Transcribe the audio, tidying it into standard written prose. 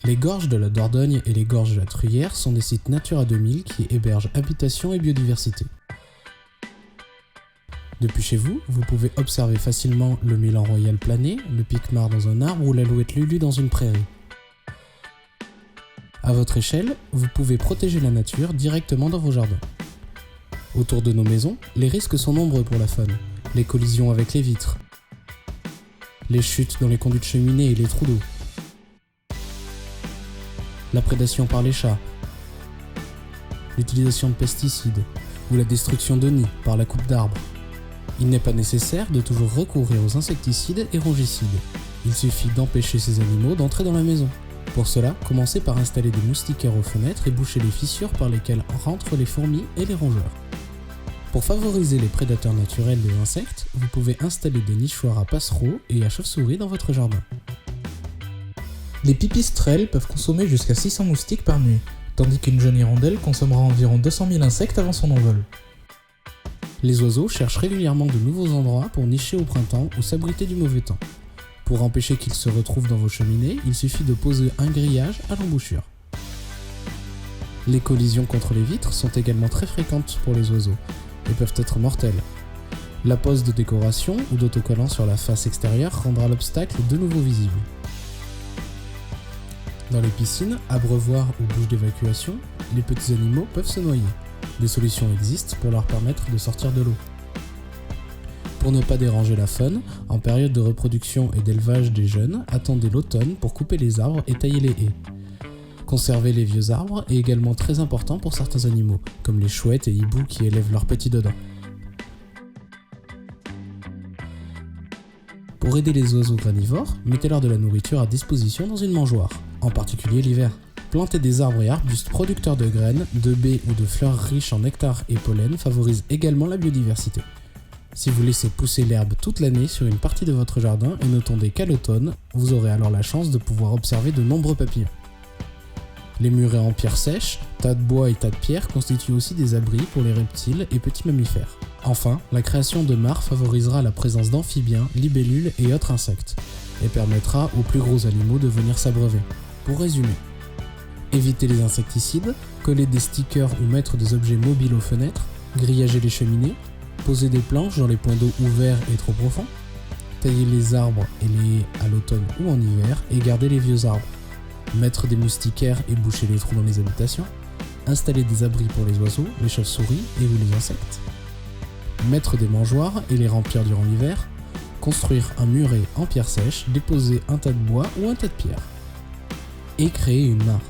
Les gorges de la Dordogne et les gorges de la Truyère sont des sites Natura 2000 qui hébergent habitation et biodiversité. Depuis chez vous, vous pouvez observer facilement le milan royal plané, le piquemar dans un arbre ou l'alouette lulu dans une prairie. À votre échelle, vous pouvez protéger la nature directement dans vos jardins. Autour de nos maisons, les risques sont nombreux pour la faune. Les collisions avec les vitres, les chutes dans les conduits de cheminée et les trous d'eau, la prédation par les chats, l'utilisation de pesticides ou la destruction de nids par la coupe d'arbres. Il n'est pas nécessaire de toujours recourir aux insecticides et rongicides. Il suffit d'empêcher ces animaux d'entrer dans la maison. Pour cela, commencez par installer des moustiquaires aux fenêtres et boucher les fissures par lesquelles rentrent les fourmis et les rongeurs. Pour favoriser les prédateurs naturels des insectes, vous pouvez installer des nichoirs à passereaux et à chauves-souris dans votre jardin. Les pipistrelles peuvent consommer jusqu'à 600 moustiques par nuit, tandis qu'une jeune hirondelle consommera environ 200 000 insectes avant son envol. Les oiseaux cherchent régulièrement de nouveaux endroits pour nicher au printemps ou s'abriter du mauvais temps. Pour empêcher qu'ils se retrouvent dans vos cheminées, il suffit de poser un grillage à l'embouchure. Les collisions contre les vitres sont également très fréquentes pour les oiseaux et peuvent être mortelles. La pose de décoration ou d'autocollants sur la face extérieure rendra l'obstacle de nouveau visible. Dans les piscines, abreuvoirs ou bouches d'évacuation, les petits animaux peuvent se noyer. Des solutions existent pour leur permettre de sortir de l'eau. Pour ne pas déranger la faune, en période de reproduction et d'élevage des jeunes, attendez l'automne pour couper les arbres et tailler les haies. Conserver les vieux arbres est également très important pour certains animaux, comme les chouettes et hiboux qui élèvent leurs petits dedans. Pour aider les oiseaux granivores, mettez-leur de la nourriture à disposition dans une mangeoire, en particulier l'hiver. Planter des arbres et arbustes producteurs de graines, de baies ou de fleurs riches en nectar et pollen favorise également la biodiversité. Si vous laissez pousser l'herbe toute l'année sur une partie de votre jardin et ne tondez qu'à l'automne, vous aurez alors la chance de pouvoir observer de nombreux papillons. Les murets en pierre sèche, tas de bois et tas de pierres constituent aussi des abris pour les reptiles et petits mammifères. Enfin, la création de mares favorisera la présence d'amphibiens, libellules et autres insectes, et permettra aux plus gros animaux de venir s'abreuver. Pour résumer, évitez les insecticides, coller des stickers ou mettre des objets mobiles aux fenêtres, grillager les cheminées, poser des planches dans les points d'eau ouverts et trop profonds, tailler les arbres et les haies à l'automne ou en hiver et garder les vieux arbres, mettre des moustiquaires et boucher les trous dans les habitations, installer des abris pour les oiseaux, les chauves-souris et ou les insectes, mettre des mangeoires et les remplir durant l'hiver, construire un muret en pierre sèche, déposer un tas de bois ou un tas de pierres, et créer une mare.